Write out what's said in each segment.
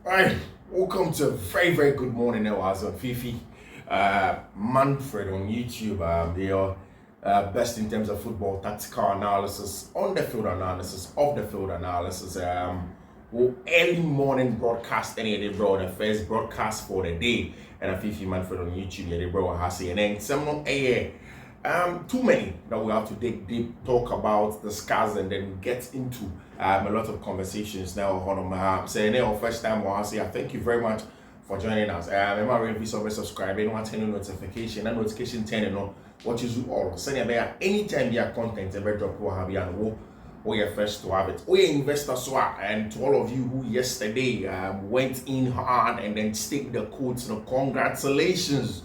Alright, welcome to a very good morning now. I was on Fiifi-Manfred on YouTube. They are best in terms of football tactical analysis, on the field analysis, off the field analysis. Early morning broadcast any day, bro. The first broadcast for the day, and a Fiifi-Manfred on YouTube. Yeah, bro, I see, and then some too many that we have to dig deep, talk about, discuss, and then get into a lot of conversations now. Saying first time I say thank you very much for joining us. I'm already subscribing, want turn notification, and notification turning on what you do all. Send there anytime your content ever drop will have you and you're first to have it. We investors and to all of you who yesterday went in hard and then stick the quotes, congratulations.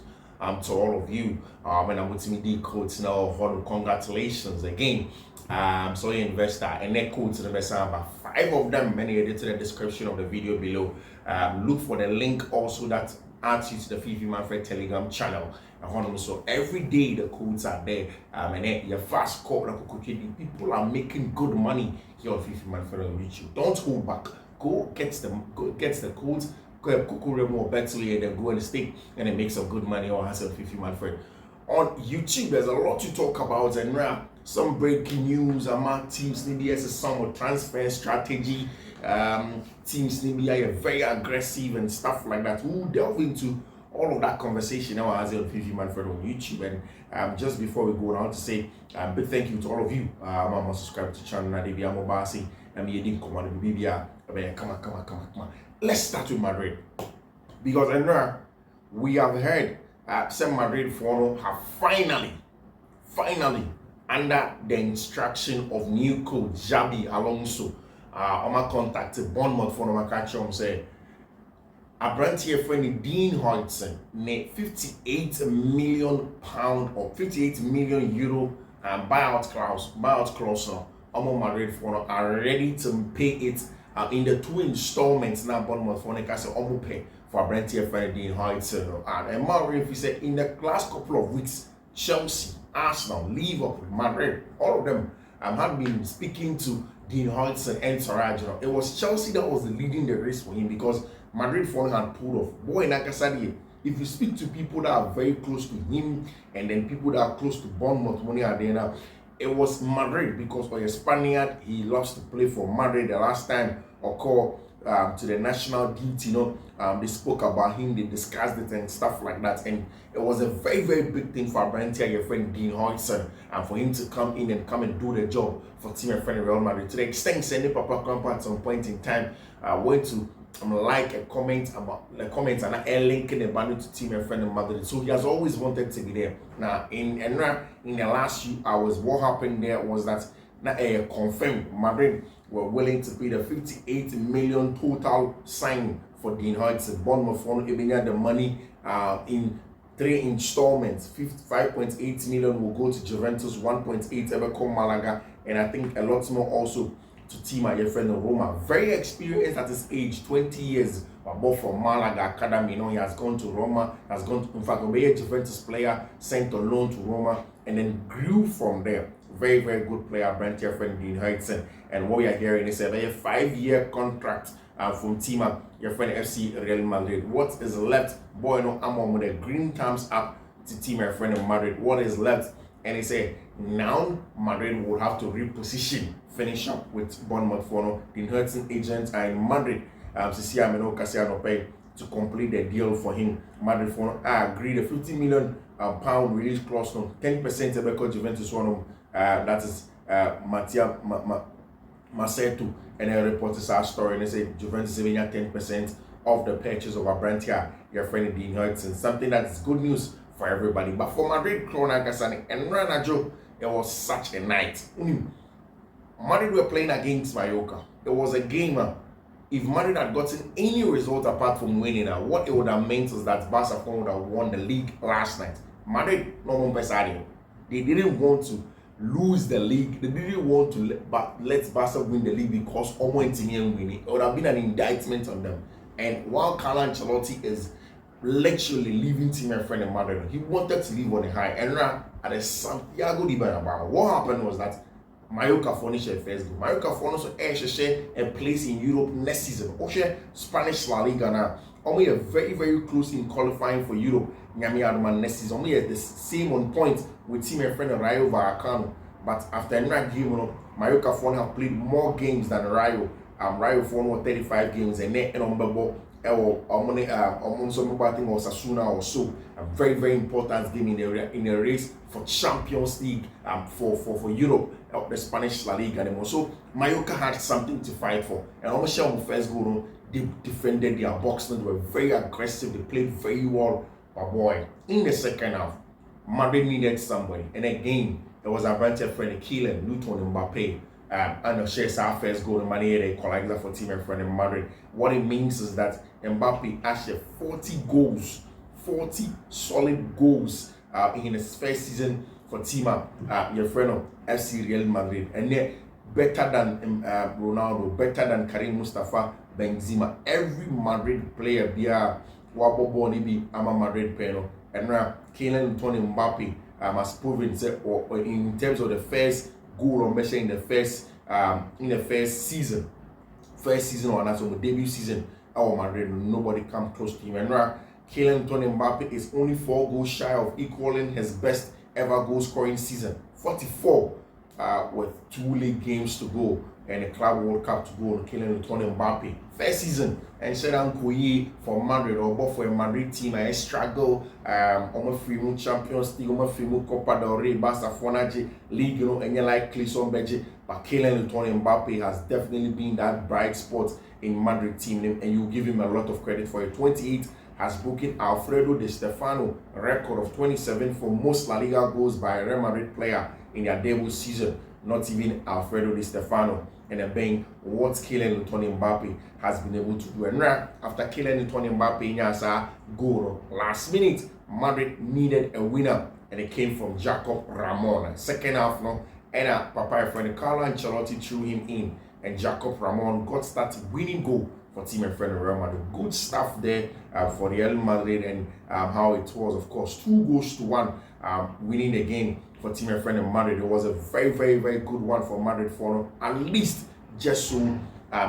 To all of you, when I'm with me, the codes now, congratulations again. So you investor and that code to the best about 5 of them, many edit to the description of the video below. Look for the link also that adds you to the Fiifi-Manfred Telegram channel. So every day the codes are there, and then your fast call people are making good money here on Fiifi-Manfred on YouTube. Don't hold back. Go get the codes. More better and then go and stick and then make some good money on Fiifi-Manfred. On YouTube, there's a lot to talk about, and some breaking news about teams maybe as some transfer strategy. Teams maybe are very aggressive and stuff like that. We'll delve into all of that conversation now as on Fiifi-Manfred on YouTube. And just before we go on to say big thank you to all of you. I'm subscribed to the channel now. Come on. Let's start with Madrid, because we have heard some Madrid fans have finally, under the instruction of new coach Xabi Alonso, I'm contacted Bournemouth for my catch on say a brand here friend Dean Hodgson ne £58 million or €58 million buyout clause now. Madrid fans are ready to pay it. In the 2 installments now, Bournemouth for pay for Brentia Ferdinand Hodgson. And Madrid, if you say in the last couple of weeks, Chelsea, Arsenal, Liverpool, Madrid, all of them had been speaking to Dean Hodgson and Saraj. It was Chelsea that was leading the race for him because Madrid had pulled off. Boy, Nakasadi, if you speak to people that are very close to him and then people that are close to Bournemouth, money are there now. It was Madrid because for a Spaniard, he loves to play for Madrid. The last time or call to the national duty, they spoke about him, they discussed it and stuff like that. And it was a very big thing for Brantia, your friend Dean Hodgson, and for him to come in and do the job for team and friend Real Madrid. To the extent, sending Papa Grandpa at some point in time, went to like a comment about the comments and a link in the bundle to team and friend in Madrid. So he has always wanted to be there. Now in the last few hours, what happened there was that confirmed Madrid were willing to pay the 58 million total sign for Dean Hodgson. Bournemouth even had the money in 3 installments. 5.8 million will go to Juventus, 1.8 ever come Malaga, and I think a lot more also to team at your friend in Roma. Very experienced at his age, 20 years, but from Malaga Academy. He has gone to Roma, in fact, a Juventus player sent on loan to Roma and then grew from there. Very good player, Brent, your friend Dean Hodgson. And what we are hearing is a very 5-year contract from team at your friend FC Real Madrid. What is left? Boy, I'm on the green thumbs up to team your friend in Madrid. What is left? And he said, now Madrid will have to reposition, finish up with Bournemouth for Dean Hodgson agents are in Madrid to see to complete the deal for him. Madrid for agreed a £50 million release clause, 10% of the Juventus one. That is Mattia Maceto, and a reporters our story and they say Juventus having 10% of the purchase of Abrantia, your friend Dean Hodgson. Something that's good news for everybody. But for Madrid, Kronagasani and Ranajo, it was such a night. Madrid were playing against Mallorca. It was a game. If Madrid had gotten any result apart from winning, what it would have meant is that Barcelona would have won the league last night. Madrid, no one Pesadio. They didn't want to lose the league. They didn't want to let Barca win the league because Osimhen winning. It would have been an indictment on them. And while Carlo Ancelotti is literally leaving team and friend in Madrid, he wanted to leave on a high. And at the Santiago de Bernabeu, what happened was that Mallorca furnish a first goal. Mallorca furnish share a place in Europe next season. Also, Spanish La Liga now. Only are very, very close in qualifying for Europe. Nyami Adman next season. Only at the same on point with team and friend Rayo Vallecano. But after another game, Mallorca have played more games than Rayo. Rayo 35 games and net and on something or Sasuna or so. A very, very important game in a race for Champions League for Europe, the Spanish La Liga. And also, Mallorca had something to fight for. And almost the first goal, they defended their box. They were very aggressive. They played very well. But boy, in the second half, Madrid needed somebody. And again, there was a bunch of friend Kylian Mbappe. And shares our first goal in Manera equalizer for team and friend in Madrid. What it means is that Mbappe actually 40 goals, 40 solid goals in his first season for team your friend of FC Real Madrid. And they're better than Ronaldo, better than Karim Mustafa Benzema. Every Madrid player be a Waboboni be a Madrid player. And now Kylian Mbappe has proven or in terms of the first goal or measure in the first season or not so debut season our Madrid, nobody come close to him. And now Kylian Mbappe is only 4 goals shy of equaling his best ever goal scoring season, 44 with 2 league games to go and a Club World Cup to go. Kylian Mbappe first season and said Ankoye for Madrid or both for a Madrid team. I struggle free Champions League, free Copa del Rey, Barcelona League, and you like Clisson Beji. But Kylian Mbappe has definitely been that bright spot in Madrid team, and you give him a lot of credit for it. 28 has broken Alfredo Di Stefano record of 27 for most La Liga goals by a Real Madrid player in their debut season. Not even Alfredo Di Stefano. And then being what Kylian Mbappe has been able to do. And now, after Kylian Mbappe has a goal last minute, Madrid needed a winner, and it came from Jacob Ramon. Second half, and Papa friend Carlo Ancelotti threw him in, and Jacob Ramon got started winning goal for team and friend Real Madrid. Good stuff there for Real Madrid, and how it was, of course, 2-1 winning the game for team and friend in Madrid. It was a very, very, very good one for Madrid for at least just so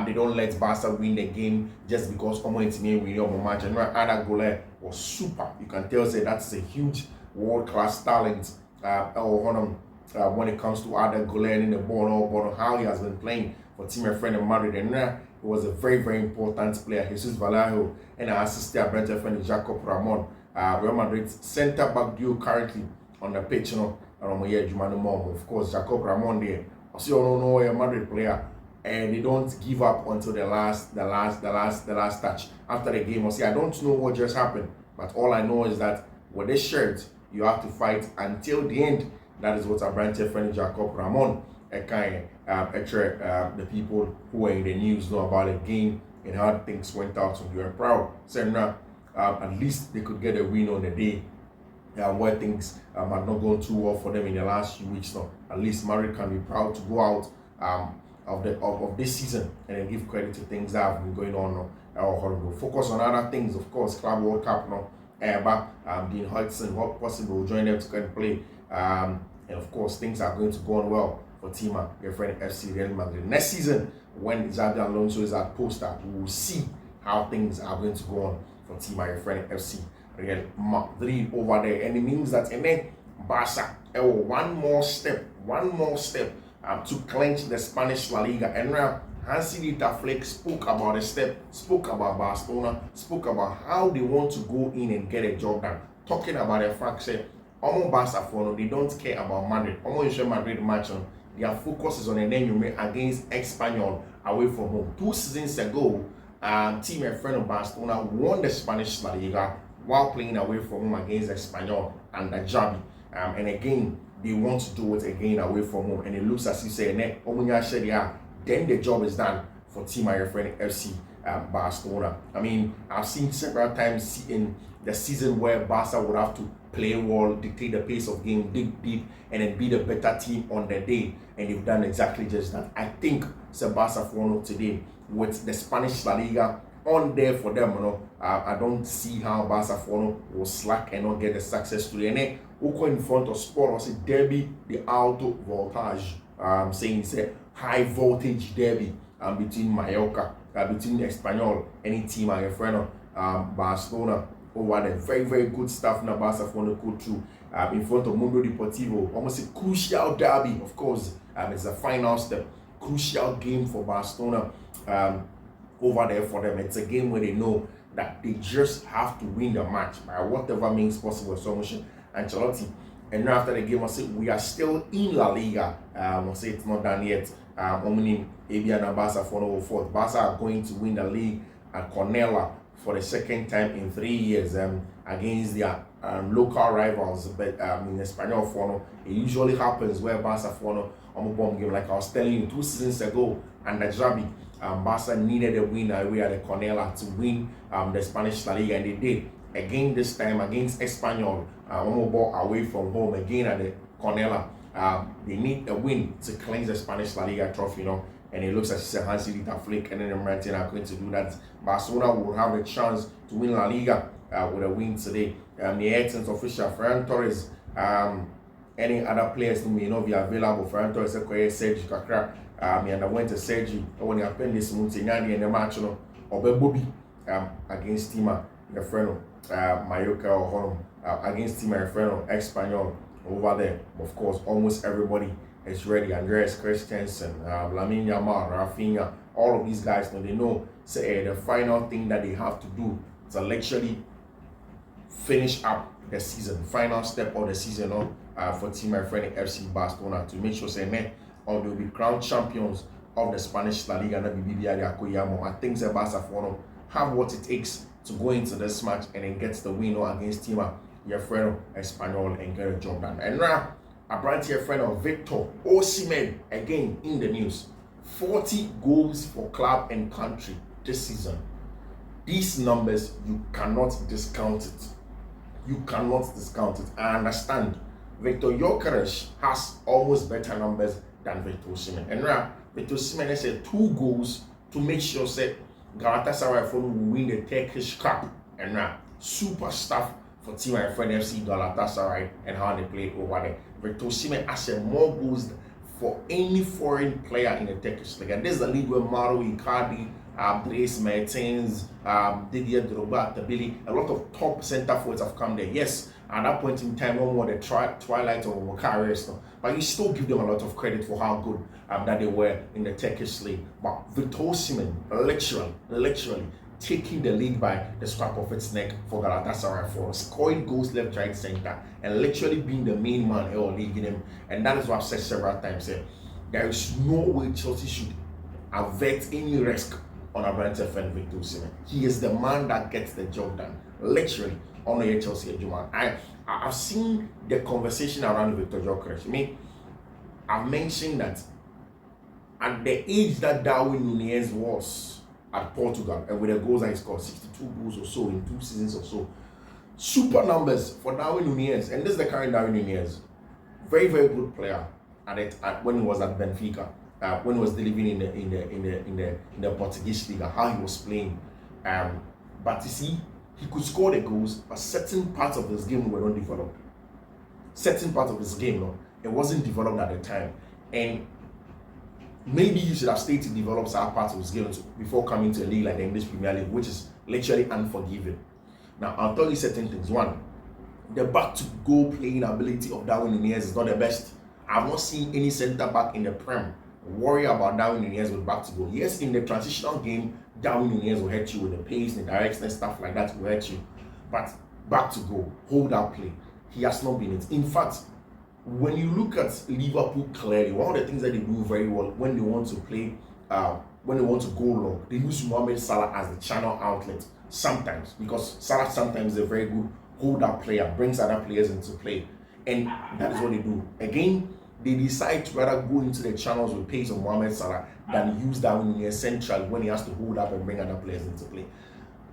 they don't let Barca win the game just because Omo Intimate win your match. And Ada Goler was super. You can tell say that's a huge world-class talent when it comes to Ada Goler in the ball, how he has been playing for team and friend in Madrid. And he was a very, very important player. Jesus Vallejo and our assistant Brent friend Jacob Ramon. Real Madrid's centre-back duo currently on the pitch, of course, Jacob Ramon there. I see a Madrid player, and they don't give up until the last touch. After the game, I don't know what just happened, but all I know is that with this shirt, you have to fight until the end. That is what I branch friend Jacob Ramon. The people who are in the news know about the game and how things went out, so you are proud. So now, at least they could get a win on the day. Where things had not gone too well for them in the last few weeks now. At least Madrid can be proud to go out of this season and then give credit to things that have been going on now. Focus on other things, of course, Club World Cup now. Dean Hudson, what possible, will join them to come play. And of course, things are going to go on well for team your friend FC Real Madrid. Next season, when Xabi Alonso is at poster, we will see how things are going to go on for team your friend FC Real Madrid over there. And it means that Barca one more step to clinch the Spanish La Liga. And now Hansi Flick spoke about the step, spoke about Barcelona, spoke about how they want to go in and get a job done. Talking about the fact that Barca they don't care about Madrid. Madrid match on their focus is on an enemy against Espanyol away from home. 2 seasons ago, team and friend of Barcelona won the Spanish La Liga while playing away from home against Espanyol and the Xabi. And again, they want to do it again away from home. And it looks as if then the job is done for team my friend FC Barcelona. I mean, I've seen several times in the season where Barca would have to play well, dictate the pace of game, dig deep, and then be the better team on the day. And they've done exactly just that. I think Barca for today with the Spanish La Liga on there for them, I don't see how Barca will slack and not get the success today. And then in front of Sport was a derby, the Alto Voltage. saying it's a high voltage derby between Mallorca, between Espanyol, any team and your friend Barcelona over there. Very, very good stuff in the Barca for the go through in front of Mundo Deportivo. Almost a crucial derby, of course. It's a final step, crucial game for Barcelona over there for them. It's a game where they know that they just have to win the match by whatever means possible. So Ancelotti. And after the game, I say we are still in La Liga. I say it's not done yet. Barca for fourth. Barca are going to win the league at Cornella for the second time in 3 years against their local rivals. But in Espanyol for it usually happens where Barca for on a bomb game, like I was telling you 2 seasons ago, and the Javi. Barca needed a win away at the Cornella to win the Spanish La Liga, and they did. Again this time against Espanyol, ball away from home again at the Cornella. They need a win to cleanse the Spanish La Liga trophy, and it looks as if it's a Hansi Dieter Flick and then the Martin are going to do that. Barcelona will have a chance to win La Liga with a win today. The Ayrton's official, Ferran Torres, any other players who may not be available. Ferran Torres, Sergi Kakra, and I went to Sergi when he appended this Montagnani and the match, or Bobby against Tima, the friend Mallorca or Holland, against Tima, friend Espanyol over there. Of course, almost everybody is ready. Andreas Christensen, Lamine Yamal, Rafinha, all of these guys, they know say the final thing that they have to do to literally finish up the season, final step of the season for Team My Friend FC Barcelona to make sure say they'll be crowned champions of the Spanish La Liga and I think the Barcelona have what it takes to go into this match and then get the win against Team your friend Espanyol and get a job done. And now I brought your friend of Victor Osimhen again in the news. 40 goals for club and country this season. These numbers, you cannot discount it. You cannot discount it. I understand Victor Gyökeres has almost better numbers than Victor Osimhen. And now Victor Osimhen has 2 goals to make sure that Galatasaray will win the Turkish Cup. And now super stuff for Team My Friend FC Galatasaray and how they play over there. Victor Osimhen has more goals for any foreign player in the Turkish league. And this is the league where Mauro Icardi, Dries Mertens, Didier Drogba, Tabili, a lot of top centre forwards have come there. Yes, at that point in time, no more the twilight of our careers, but you still give them a lot of credit for how good that they were in the Turkish league. But Victor Osimhen, literally taking the league by the scruff of its neck for Galatasaray for scoring goals left, right, center, and literally being the main man in our league in him. And that is what I've said several times here. There is no way Chelsea should avert any risk on a brand friend Victor Osimhen. He is the man that gets the job done. Literally, on the Chelsea Juman. I've seen the conversation around Victor Gyökeres. I've mentioned that at the age that Darwin Nunez was at Portugal, and with the goals that he scored, 62 goals or so in 2 seasons or so, super numbers for Darwin Nunez. And this is the current Darwin Nunez, very, very good player when he was at Benfica. When he was delivering in the Portuguese League, how he was playing, but you see, he could score the goals, but certain parts of his game were not developed. Certain parts of his game, it wasn't developed at the time, and maybe he should have stayed to develop some parts of his game before coming to a league like the English Premier League, which is literally unforgiving. Now, I'll tell you certain things. One, the back-to-goal playing ability of Darwin Nunez is not the best. I've not seen any centre back in the Prem worry about Darwin Nunez with back to goal. Yes, in the transitional game, Darwin Nunez will hurt you with the pace, the direction, and stuff like that will hurt you. But back to goal, hold that play, he has not been it. In fact, when you look at Liverpool clearly, one of the things that they do very well when they want to play, when they want to go long, they use Mohamed Salah as the channel outlet sometimes, because Salah sometimes is a very good hold-up player, brings other players into play, and that is what they do. Again, they decide to rather go into the channels with pace of Mohamed Salah than use Darwin Nunez central when he has to hold up and bring other players into play.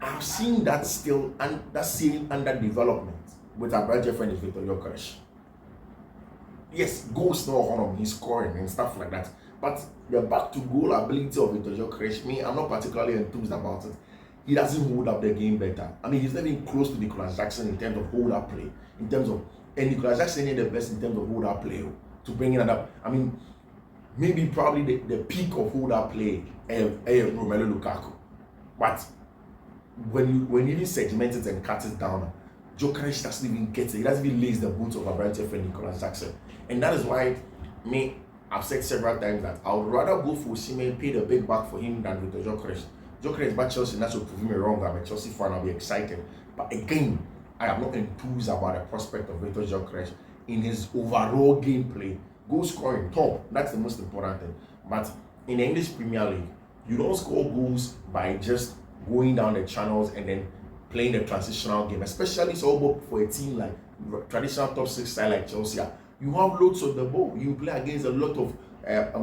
I've seen that still, and that's still under development with our brother friend Victor Gyökeres. Yes, goals no on him, he's scoring and stuff like that. But the back to goal ability of Victor Gyökeres, I'm not particularly enthused about it. He doesn't hold up the game better. He's not even close to Nicolas Jackson in terms of hold up play. And Nicolas Jackson is the best in terms of hold up play to bring it up. maybe probably the peak of who that play Romelu Lukaku. But when you even segment it and cut it down, Gyökeres doesn't even get it. He doesn't even lace the boots of Abrante for Nicolas Jackson. And that is why I've said several times that I would rather go for Osimhen, pay the big buck for him than with the Gyökeres. Gyökeres by Chelsea, and that's what proving me wrong. I'm a Chelsea fan, I'll be excited. But again, I am not enthused about the prospect of Victor Gyökeres in his overall gameplay. Goal scoring, top, that's the most important thing. But in the English Premier League, you don't score goals by just going down the channels and then playing the transitional game, especially so for a team like traditional top 6 side like Chelsea. You have loads of the ball. You play against a lot of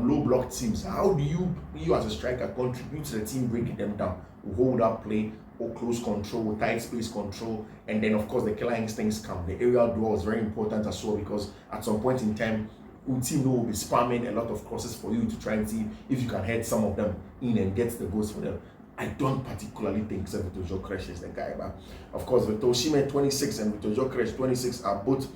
low block teams. How do you as a striker contribute to the team breaking them down? Hold up play, or close control, tight space control, and then of course the killer instincts come. The aerial duel is very important as well, because at some point in time, your team will be spamming a lot of crosses for you to try and see if you can head some of them in and get the goals for them. I don't particularly think Victor Gyökeres is the guy, but of course Victor Osimhen 26 and Victor Gyökeres 26 are both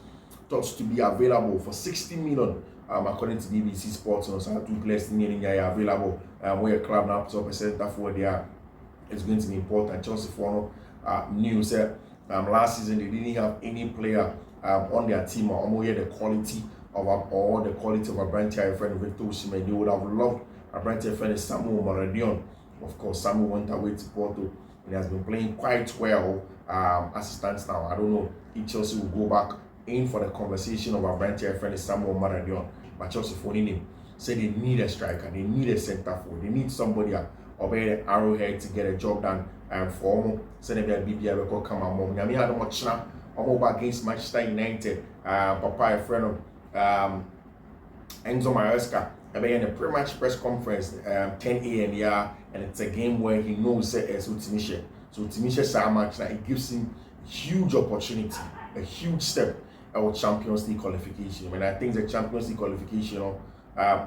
thought to be available for 60 million. According to BBC Sports, so 2 players are available. Where a club now puts up a center for there, it's going to be important. Chelsea for news that last season they didn't have any player on their team or the quality of Abrante friend Victor Osimhen. They would have loved Abrante friend Samuel Maradion. Of course, Samuel went away to Porto and he has been playing quite well as it stands now. I don't know if Chelsea will go back in for the conversation of Abrante friend Samuel Maradion, but Chelsea phoning him said they need a striker, they need a centre forward, they need somebody obey the arrowhead to get a job done for them. Send them a BBI record come on mom. Yami had much now. I'm over against Manchester United. Papa, a friend of Enzo Maresca. I'm in a pre-match press conference 10 a.m. yeah, and it's a game where he knows that it's Utimisha. So Utimisha saw match now, it gives him huge opportunity, a huge step our Champions League qualification. And I think the Champions League qualification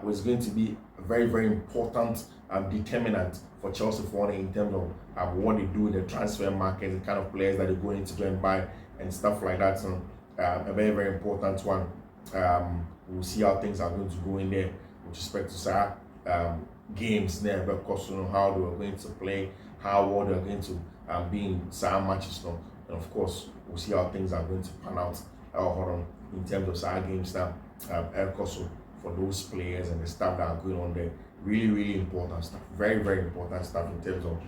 was going to be a very, very important determinant for Chelsea for in terms of what they do in the transfer market, the kind of players that they're going to go and buy and stuff like that. So a very, very important one. We'll see how things are going to go in there with respect to games there, but of course, how they are going to play, how well they are going to be in some matches now. And of course, we'll see how things are going to pan out in terms of some games now. For those players and the stuff that are going on there, really, really important stuff. Very, very important stuff in terms of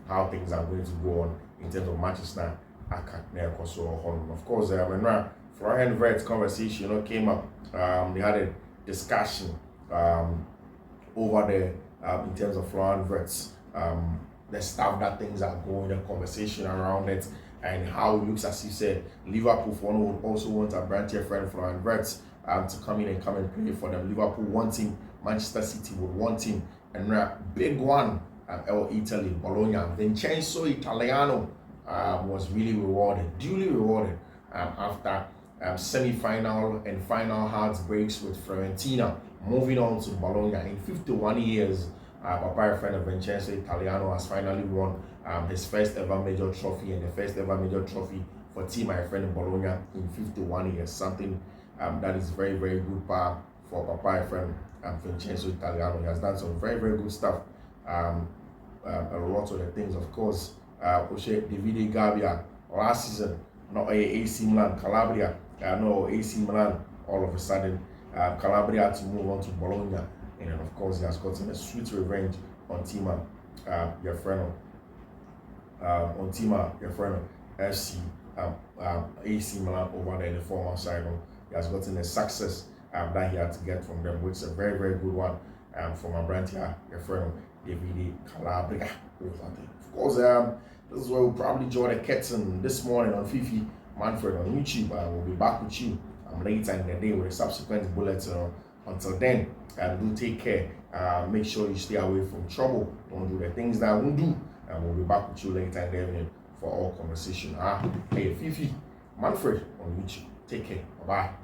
how things are going to go on in terms of matches now. Of course, when Florian Wirtz's conversation came up, they had a discussion over there in terms of Florian Wirtz, the stuff that things are going, the conversation around it, and how it looks as you said, Liverpool would also want a branch friend Florian Wirtz to come and play for them. Liverpool want him, Manchester City would want him, and big one, Italy, Bologna. Vincenzo Italiano was really duly rewarded after semi-final and final heartbreaks with Fiorentina, moving on to Bologna. In 51 years, Papa friend of Vincenzo Italiano has finally won his first ever major trophy and the first ever major trophy for team my friend Bologna in 51 years. Something that is very, very good for Papa friend Vincenzo Italiano. He has done some very, very good stuff. A lot of the things, of course, Davide Gabbia last season, not AC Milan, Calabria, AC Milan, all of a sudden, Calabria had to move on to Bologna, and of course, he has gotten a sweet revenge on Tima, your friend, FC, AC Milan over there in the former side. He has gotten a success that he had to get from them, which is a very, very good one from my brand here, your friend, Davide Calabria. Of course, this is where we'll probably join the curtain this morning on Fiifi-Manfred on YouTube. We'll be back with you later in the day with a subsequent bulletin. Until then, do take care. Make sure you stay away from trouble. Don't do the things that I won't do. And we'll be back with you later in the evening for all conversation. Hey, Fiifi-Manfred on YouTube. Take care. Bye-bye.